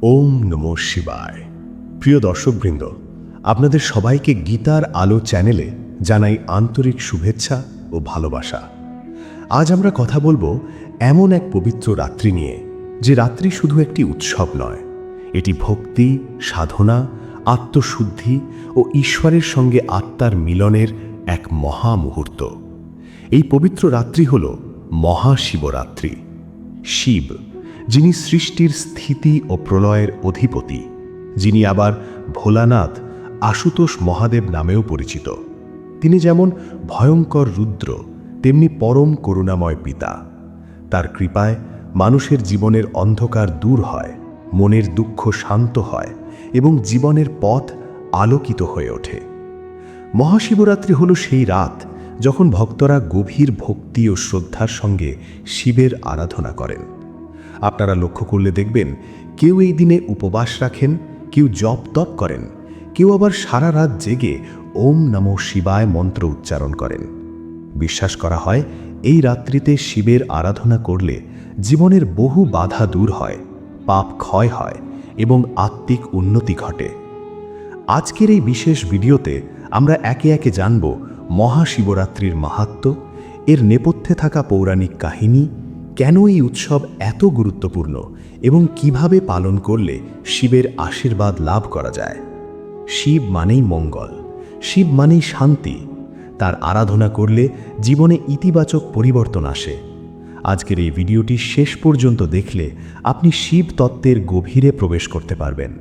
ওম নমঃ শিবায়। প্রিয় দর্শকবৃন্দ, আপনাদের সবাইকে গীতার আলো চ্যানেলে জানাই আন্তরিক শুভেচ্ছা ও ভালোবাসা। আজ আমরা কথা বলবো এমন এক পবিত্র রাত্রি নিয়ে, যে রাত্রি শুধু একটি উৎসব নয়, এটি ভক্তি, সাধনা, আত্মশুদ্ধি ও ঈশ্বরের সঙ্গে আত্মার মিলনের এক মহা মুহূর্ত। এই পবিত্র রাত্রি হল মহাশিবরাত্রি। শিব, যিনি সৃষ্টির স্থিতি ও প্রলয়ের অধিপতি, যিনি আবার ভোলানাথ, আশুতোষ মহাদেব নামেও পরিচিত। তিনি যেমন ভয়ঙ্কর রুদ্র, তেমনি পরম করুণাময় পিতা। তার কৃপায় মানুষের জীবনের অন্ধকার দূর হয়, মনের দুঃখ শান্ত হয় এবং জীবনের পথ আলোকিত হয়ে ওঠে। মহাশিবরাত্রি হল সেই রাত যখন ভক্তরা গভীর ভক্তি ও শ্রদ্ধার সঙ্গে শিবের আরাধনা করেন। আপনারা লক্ষ্য করলে দেখবেন, কেউ এই দিনে উপবাস রাখেন, কেউ জপ তপ করেন, কেউ আবার সারা রাত জেগে ওম নমঃ শিবায় মন্ত্র উচ্চারণ করেন। বিশ্বাস করা হয়, এই রাত্রিতে শিবের আরাধনা করলে জীবনের বহু বাধা দূর হয়, পাপ ক্ষয় হয় এবং আত্মিক উন্নতি ঘটে। আজকের এই বিশেষ ভিডিওতে আমরা একে একে জানব মহাশিবরাত্রির মাহাত্ম্য, এর নেপথ্যে থাকা পৌরাণিক কাহিনী, কেন এই উৎসব এত গুরুত্বপূর্ণ এবং কিভাবে পালন করলে শিবের আশীর্বাদ লাভ করা যায়। শিব মানেই মঙ্গল, শিব মানেই শান্তি। তার আরাধনা করলে জীবনে ইতিবাচক পরিবর্তন আসে। আজকের এই ভিডিওটি শেষ পর্যন্ত দেখলে আপনি শিব তত্ত্বের গভীরে প্রবেশ করতে পারবেন।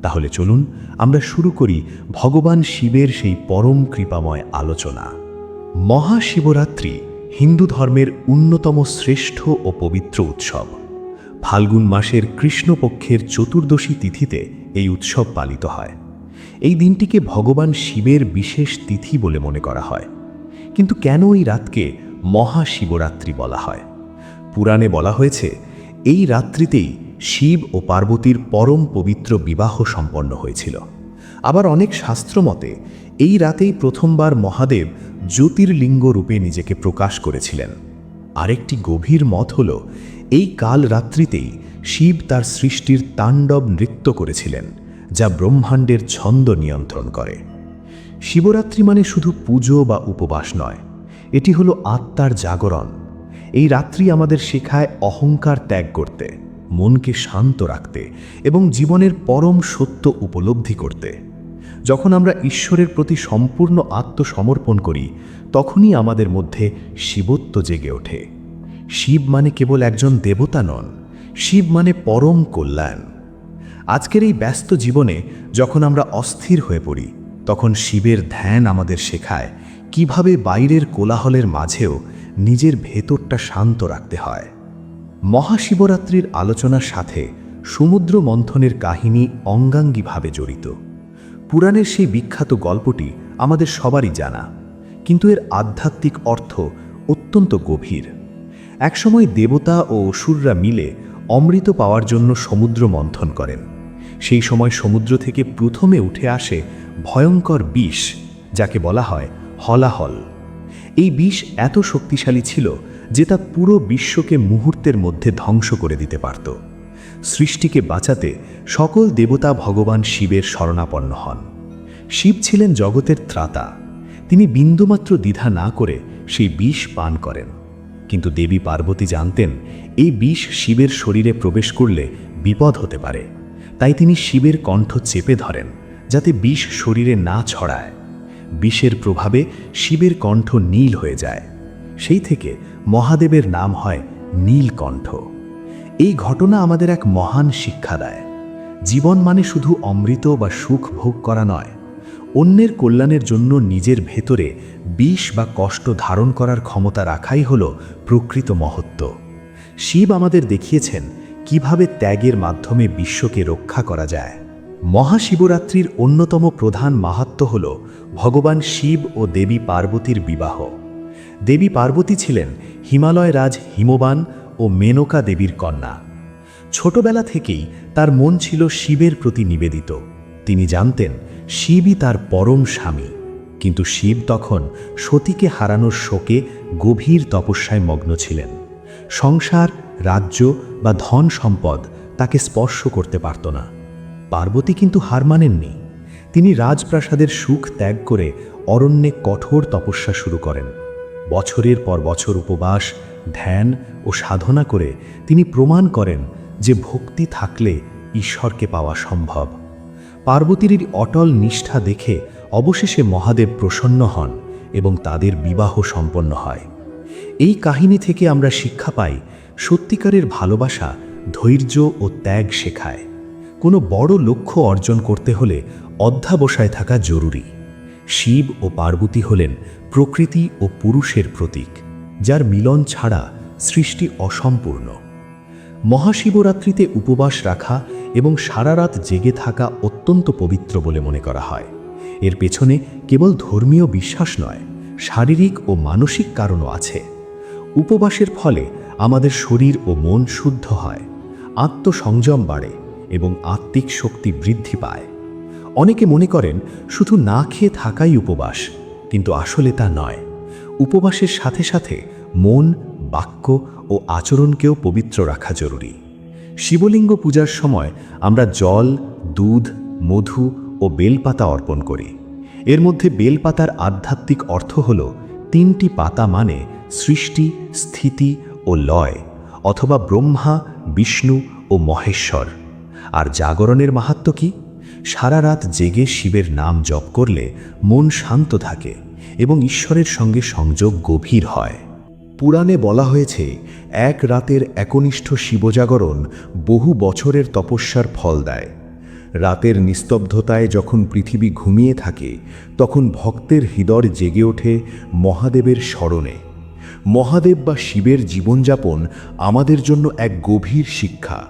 তাহলে চলুন আমরা শুরু করি ভগবান শিবের সেই পরম কৃপাময় আলোচনা। মহাশিবরাত্রি হিন্দু ধর্মের অন্যতম শ্রেষ্ঠ ও পবিত্র উৎসব। ফাল্গুন মাসের কৃষ্ণপক্ষের চতুর্দশী তিথিতে এই উৎসব পালিত হয়। এই দিনটিকে ভগবান শিবের বিশেষ তিথি বলে মনে করা হয়। কিন্তু কেন এই রাতকে মহাশিবরাত্রি বলা হয়? পুরাণে বলা হয়েছে, এই রাত্রিতেই শিব ও পার্বতীর পরম পবিত্র বিবাহ সম্পন্ন হয়েছিল। আবার অনেক শাস্ত্র মতে এই রাতেই প্রথমবার মহাদেব জ্যোতির্লিঙ্গ রূপে নিজেকে প্রকাশ করেছিলেন। আরেকটি গভীর মত হল, এই কাল রাত্রিতেই শিব তার সৃষ্টির তাণ্ডব নৃত্য করেছিলেন, যা ব্রহ্মাণ্ডের ছন্দ নিয়ন্ত্রণ করে। শিবরাত্রি মানে শুধু পুজো বা উপবাস নয়, এটি হলো আত্মার জাগরণ। এই রাত্রি আমাদের শেখায় অহংকার ত্যাগ করতে, মনকে শান্ত রাখতে এবং জীবনের পরম সত্য উপলব্ধি করতে। যখন আমরা ঈশ্বরের প্রতি সম্পূর্ণ আত্মসমর্পণ করি, তখনই আমাদের মধ্যে শিবত্ব জেগে ওঠে। শিব মানে কেবল একজন দেবতা নন, শিব মানে পরম কল্যাণ। আজকের এই ব্যস্ত জীবনে যখন আমরা অস্থির হয়ে পড়ি, তখন শিবের ধ্যান আমাদের শেখায় কিভাবে বাইরের কোলাহলের মাঝেও নিজের ভেতরটা শান্ত রাখতে হয়। মহাশিবরাত্রির আলোচনার সাথে সমুদ্র মন্থনের কাহিনী অঙ্গাঙ্গিভাবে জড়িত। পুরাণের সেই বিখ্যাত গল্পটি আমাদের সবারই জানা, কিন্তু এর আধ্যাত্মিক অর্থ অত্যন্ত গভীর। একসময় দেবতা ও অসুররা মিলে অমৃত পাওয়ার জন্য সমুদ্র মন্থন করেন। সেই সময় সমুদ্র থেকে প্রথমে উঠে আসে ভয়ঙ্কর বিষ, যাকে বলা হয় হলাহল। এই বিষ এত শক্তিশালী ছিল যে তা পুরো বিশ্বকে মুহূর্তের মধ্যে ধ্বংস করে দিতে পারত। সৃষ্টিকে বাঁচাতে সকল দেবতা ভগবান শিবের শরণাপন্ন হন। শিব ছিলেন জগতের ত্রাতা। তিনি বিন্দুমাত্র দ্বিধা না করে সেই বিষ পান করেন। কিন্তু দেবী পার্বতী জানতেন, এই বিষ শিবের শরীরে প্রবেশ করলে বিপদ হতে পারে। তাই তিনি শিবের কণ্ঠ চেপে ধরেন, যাতে বিষ শরীরে না ছড়ায়। বিষের প্রভাবে শিবের কণ্ঠ নীল হয়ে যায়। সেই থেকে মহাদেবের নাম হয় নীলকণ্ঠ। এই ঘটনা আমাদের এক মহান শিক্ষা দেয়। জীবন মানে শুধু অমৃত বা সুখ ভোগ করা নয়, অন্যের কল্যাণের জন্য নিজের ভেতরে বিষ বা কষ্ট ধারণ করার ক্ষমতা রাখাই হল প্রকৃত মহত্ব। শিব আমাদের দেখিয়েছেন কিভাবে ত্যাগের মাধ্যমে বিশ্বকে রক্ষা করা যায়। মহাশিবরাত্রির অন্যতম প্রধান মাহাত্ম্য হল ভগবান শিব ও দেবী পার্বতীর বিবাহ। দেবী পার্বতী ছিলেন হিমালয় রাজ হিমবান ও মেনকা দেবীর কন্যা। ছোটবেলা থেকেই তার মন ছিল শিবের প্রতি নিবেদিত। তিনি জানতেন শিবই তার পরম স্বামী। কিন্তু শিব তখন সতীকে হারানোর শোকে গভীর তপস্যায় মগ্ন ছিলেন। সংসার, রাজ্য বা ধন সম্পদ তাকে স্পর্শ করতে পারত না। পার্বতী কিন্তু হার মানেননি। তিনি রাজপ্রাসাদের সুখ ত্যাগ করে অরণ্যে কঠোর তপস্যা শুরু করেন। বছরের পর বছর উপবাস, ধ্যান ও সাধনা করে তিনি প্রমাণ করেন যে ভক্তি থাকলে ঈশ্বরকে পাওয়া সম্ভব। পার্বতীর এই অটল নিষ্ঠা দেখে অবশেষে মহাদেব প্রসন্ন হন এবং তাদের বিবাহ সম্পন্ন হয়। এই কাহিনী থেকে আমরা শিক্ষা পাই, সত্যিকারের ভালোবাসা ধৈর্য ও ত্যাগ শেখায়। কোনো বড় লক্ষ্য অর্জন করতে হলে অধ্যাবসায় থাকা জরুরি। শিব ও পার্বতী হলেন প্রকৃতি ও পুরুষের প্রতীক, যার মিলন ছাড়া সৃষ্টি অসম্পূর্ণ। মহাশিবরাত্রিতে উপবাস রাখা এবং সারা রাত জেগে থাকা অত্যন্ত পবিত্র বলে মনে করা হয়। এর পেছনে কেবল ধর্মীয় বিশ্বাস নয়, শারীরিক ও মানসিক কারণও আছে। উপবাসের ফলে আমাদের শরীর ও মন শুদ্ধ হয়, আত্মসংযম বাড়ে এবং আত্মিক শক্তি বৃদ্ধি পায়। অনেকে মনে করেন শুধু না খেয়ে থাকাই উপবাস, কিন্তু আসলে তা নয়। উপবাসের সাথে সাথে মন, বাক্য ও আচরণকেও পবিত্র রাখা জরুরি। শিবলিঙ্গ পূজার সময় আমরা জল, দুধ, মধু ও বেলপাতা অর্পণ করি। এর মধ্যে বেলপাতার আধ্যাত্মিক অর্থ হল 3টি পাতা মানে সৃষ্টি, স্থিতি ও লয়, অথবা ব্রহ্মা, বিষ্ণু ও মহেশ্বর। আর জাগরণের মাহাত্ম্য কি? সারা রাত জেগে শিবের নাম জপ করলে মন শান্ত থাকে এবং ঈশ্বরের সঙ্গে সংযোগ গভীর হয়। পুরাণে বলা হয়েছে, এক রাতের একনিষ্ঠ শিবজাগরণ বহু বছরের তপস্যার ফল দেয়। রাতের নিস্তব্ধতায় যখন পৃথিবী ঘুমিয়ে থাকে, তখন ভক্তের হৃদয় জেগে ওঠে মহাদেবের স্মরণে। মহাদেব বা শিবের জীবনযাপন আমাদের জন্য এক গভীর শিক্ষা।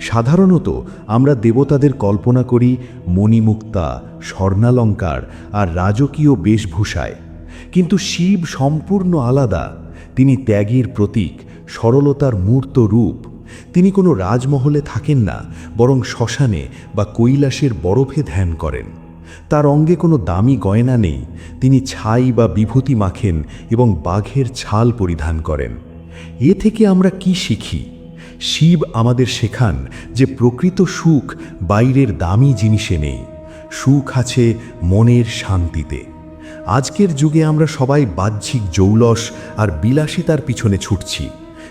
সাধারণত আমরা দেবতাদের কল্পনা করি মণিমুক্তা, স্বর্ণালঙ্কার আর রাজকীয় বেশভূষায়, কিন্তু শিব সম্পূর্ণ আলাদা। তিনি ত্যাগের প্রতীক, সরলতার মূর্ত রূপ। তিনি কোনো রাজমহলে থাকেন না, বরং শ্মশানে বা কৈলাসের বরফে ধ্যান করেন। তার অঙ্গে কোনো দামি গয়না নেই। তিনি ছাই বা বিভূতি মাখেন এবং বাঘের ছাল পরিধান করেন। এ থেকে আমরা কি শিখি? শিব আমাদের শেখান যে প্রকৃত সুখ বাইরের দামি জিনিসে নেই, সুখ আছে মনের শান্তিতে। আজকের যুগে আমরা সবাই বাহ্যিক জৌলস আর বিলাসিতার পিছনে ছুটছি,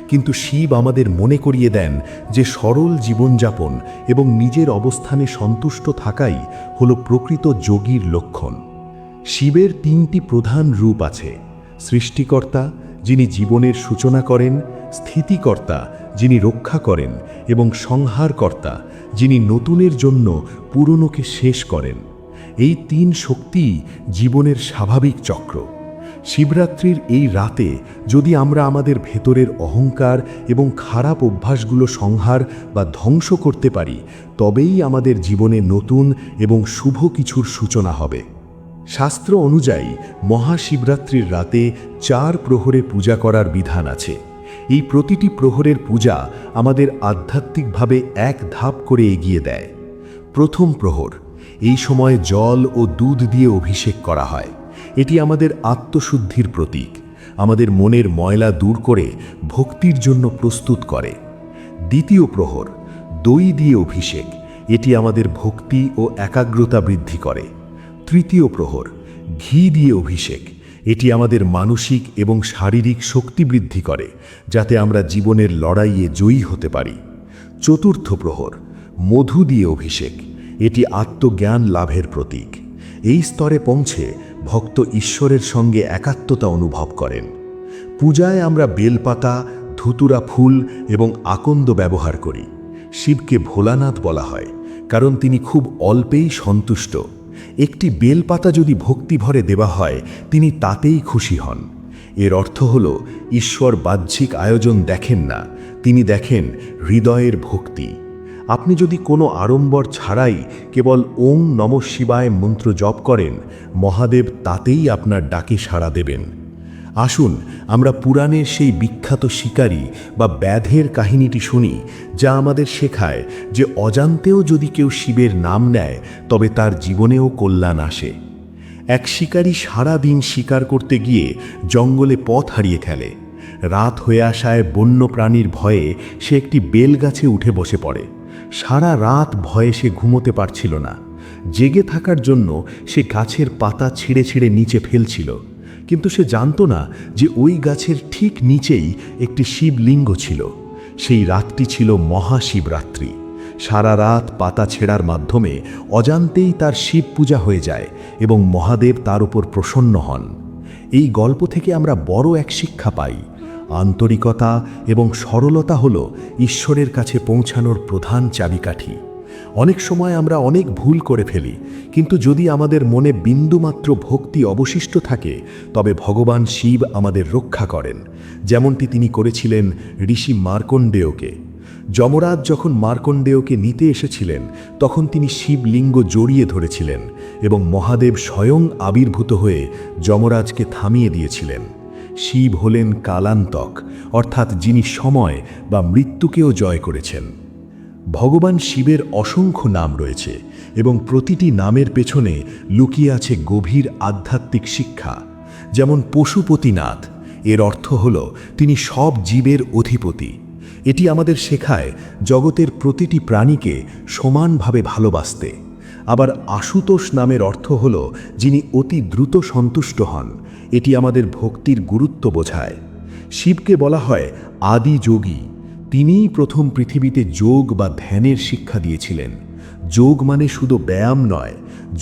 কিন্তু শিব আমাদের মনে করিয়ে দেন যে সরল জীবনযাপন এবং নিজের অবস্থানে সন্তুষ্ট থাকাই হলো প্রকৃত যোগীর লক্ষণ। শিবের 3টি প্রধান রূপ আছে: সৃষ্টিকর্তা, যিনি জীবনের সূচনা করেন; স্থিতিকর্তা, যিনি রক্ষা করেন; এবং সংহারকর্তা, যিনি নতুনের জন্য পুরনোকে শেষ করেন। এই 3 শক্তিই জীবনের স্বাভাবিক চক্র। শিবরাত্রির এই রাতে যদি আমরা আমাদের ভেতরের অহংকার এবং খারাপ অভ্যাসগুলো সংহার বা ধ্বংস করতে পারি, তবেই আমাদের জীবনে নতুন এবং শুভ কিছুর সূচনা হবে। শাস্ত্র অনুযায়ী মহাশিবরাত্রির রাতে 4 প্রহরে পূজা করার বিধান আছে। এই প্রতিটি প্রহরের পূজা আমাদের আধ্যাত্মিকভাবে এক ধাপ করে এগিয়ে দেয়। প্রথম প্রহর, এই সময় জল ও দুধ দিয়ে অভিষেক করা হয়। এটি আমাদের আত্মশুদ্ধির প্রতীক, আমাদের মনের ময়লা দূর করে ভক্তির জন্য প্রস্তুত করে। দ্বিতীয় প্রহর, দই দিয়ে অভিষেক। এটি আমাদের ভক্তি ও একাগ্রতা বৃদ্ধি করে। তৃতীয় প্রহর, ঘি দিয়ে অভিষেক। এটি আমাদের মানসিক এবং শারীরিক শক্তি বৃদ্ধি করে, যাতে আমরা জীবনের লড়াইয়ে জয়ী হতে পারি। চতুর্থ প্রহর, মধু দিয়ে অভিষেক। এটি আত্মজ্ঞান লাভের প্রতীক। এই স্তরে পৌঁছে ভক্ত ঈশ্বরের সঙ্গে একাত্মতা অনুভব করেন। পূজায় আমরা বেলপাতা, ধুতুরা ফুল এবং আকন্দ ব্যবহার করি। শিবকে ভোলানাথ বলা হয়, কারণ তিনি খুব অল্পেই সন্তুষ্ট। একটি বেলপাতা যদি ভক্তি ভরে দেওয়া হয়, তিনি তাতেই খুশি হন। এর অর্থ হল, ঈশ্বর বাহ্যিক আয়োজন দেখেন না, তিনি দেখেন হৃদয়ের ভক্তি। আপনি যদি কোনো আড়ম্বর ছাড়াই কেবল ওং নমঃ শিবায় মন্ত্র জপ করেন, মহাদেব তাতেই আপনার ডাকে সাড়া দেবেন। আসুন আমরা পুরাণের সেই বিখ্যাত শিকারী বা ব্যাধের কাহিনীটি শুনি, যা আমাদের শেখায় যে অজান্তেও যদি কেউ শিবের নাম নেয়, তবে তার জীবনেও কল্যাণ আসে। এক শিকারী সারা দিন শিকার করতে গিয়ে জঙ্গলে পথ হারিয়ে ফেলে। রাত হয়ে আসায় বন্য প্রাণীর ভয়ে সে একটি বেলগাছে উঠে বসে পড়ে। সারা রাত ভয়ে সে ঘুমোতে পারছিল না। জেগে থাকার জন্য সে গাছের পাতা ছিঁড়ে ছিঁড়ে নিচে ফেলছিল, কিন্তু সে জানতো না যে ওই গাছের ঠিক নিচেই একটি শিবলিঙ্গ ছিল। সেই রাতটি ছিল মহাশিবরাত্রি। সারা রাত পাতা ছেঁড়ার মাধ্যমে অজান্তেই তার শিব পূজা হয়ে যায় এবং মহাদেব তার উপর প্রসন্ন হন। এই গল্প থেকে আমরা বড় এক শিক্ষা পাই। আন্তরিকতা এবং সরলতা হল ঈশ্বরের কাছে পৌঁছানোর প্রধান চাবিকাঠি। অনেক সময় আমরা অনেক ভুল করে ফেলি, কিন্তু যদি আমাদের মনে বিন্দুমাত্র ভক্তি অবশিষ্ট থাকে তবে ভগবান শিব আমাদের রক্ষা করেন, যেমনটি তিনি করেছিলেন ঋষি মার্কণ্ডেয়কে। যমরাজ যখন মার্কণ্ডেয়কে নিতে এসেছিলেন তখন তিনি শিবলিঙ্গ জড়িয়ে ধরেছিলেন এবং মহাদেব স্বয়ং আবির্ভূত হয়ে যমরাজকে থামিয়ে দিয়েছিলেন। শিব হলেন কালান্তক, অর্থাৎ যিনি সময় বা মৃত্যুকেও জয় করেছেন। ভগবান শিবের অসংখ্য নাম রয়েছে এবং প্রতিটি নামের পেছনে লুকিয়ে আছে গভীর আধ্যাত্মিক শিক্ষা। যেমন পশুপতিনাথ, এর অর্থ হল তিনি সব জীবের অধিপতি। এটি আমাদের শেখায় জগতের প্রতিটি প্রাণীকে সমানভাবে ভালোবাসতে। আবার আশুতোষ নামের অর্থ হল যিনি অতি দ্রুত সন্তুষ্ট হন। এটি আমাদের ভক্তির গুরুত্ব বোঝায়। শিবকে বলা হয় আদি যোগী। তিনিই প্রথম পৃথিবীতে যোগ বা ধ্যানের শিক্ষা দিয়েছিলেন। যোগ মানে শুধু ব্যায়াম নয়,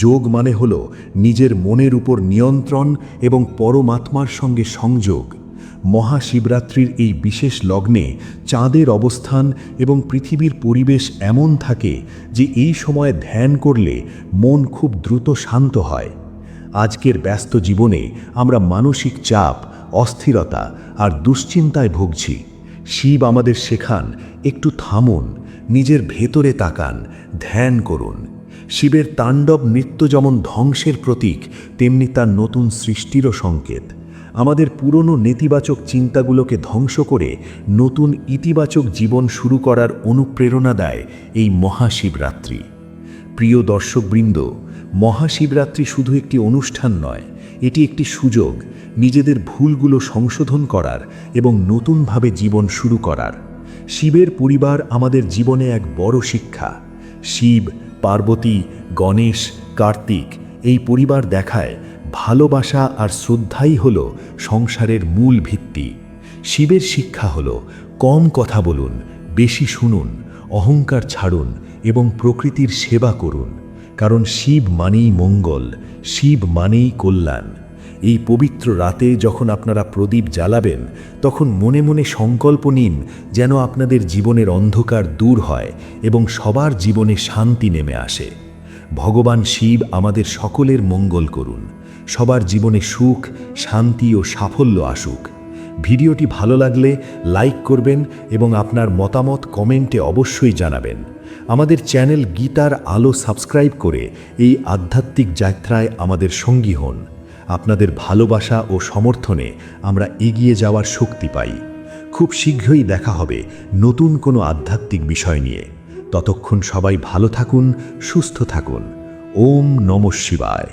যোগ মানে হল নিজের মনের উপর নিয়ন্ত্রণ এবং পরমাত্মার সঙ্গে সংযোগ। মহাশিবরাত্রির এই বিশেষ লগ্নে চাঁদের অবস্থান এবং পৃথিবীর পরিবেশ এমন থাকে যে এই সময়ে ধ্যান করলে মন খুব দ্রুত শান্ত হয়। আজকের ব্যস্ত জীবনে আমরা মানসিক চাপ, অস্থিরতা আর দুশ্চিন্তায় ভুগছি। শিব আমাদের শেখান, একটু থামুন, নিজের ভেতরে তাকান, ধ্যান করুন। শিবের তাণ্ডব নৃত্য যেমন ধ্বংসের প্রতীক, তেমনি তার নতুন সৃষ্টিরও সংকেত। আমাদের পুরনো নেতিবাচক চিন্তাগুলোকে ধ্বংস করে নতুন ইতিবাচক জীবন শুরু করার অনুপ্রেরণা দেয় এই মহাশিবরাত্রি। প্রিয় দর্শকবৃন্দ, মহাশিবরাত্রি শুধু একটি অনুষ্ঠান নয়, এটি একটি সুযোগ নিজেদের ভুলগুলো সংশোধন করার এবং নতুনভাবে জীবন শুরু করার। শিবের পরিবার আমাদের জীবনে এক বড় শিক্ষা। শিব, পার্বতী, গণেশ, কার্তিক এই পরিবার দেখায় ভালোবাসা আর শ্রদ্ধাই হল সংসারের মূল ভিত্তি। শিবের শিক্ষা হল কম কথা বলুন, বেশি শুনুন, অহংকার ছাড়ুন এবং প্রকৃতির সেবা করুন, কারণ শিব মানেই মঙ্গল, শিব মানেই কল্যাণ। এই পবিত্র রাতে যখন আপনারা প্রদীপ জ্বালাবেন তখন মনে মনে সংকল্প নিন যেন আপনাদের জীবনের অন্ধকার দূর হয় এবং সবার জীবনে শান্তি নেমে আসে। ভগবান শিব আমাদের সকলের মঙ্গল করুন, সবার জীবনে সুখ, শান্তি ও সাফল্য আসুক। ভিডিওটি ভালো লাগলে লাইক করবেন এবং আপনার মতামত কমেন্টে অবশ্যই জানাবেন। আমাদের চ্যানেল গীতার আলো সাবস্ক্রাইব করে এই আধ্যাত্মিক যাত্রায় আমাদের সঙ্গী হন। আপনাদের ভালোবাসা ও সমর্থনে আমরা এগিয়ে যাওয়ার শক্তি পাই। খুব শীঘ্রই দেখা হবে নতুন কোনো আধ্যাত্মিক বিষয় নিয়ে। ততক্ষণ সবাই ভালো থাকুন, সুস্থ থাকুন। ওম নমঃ শিবায়।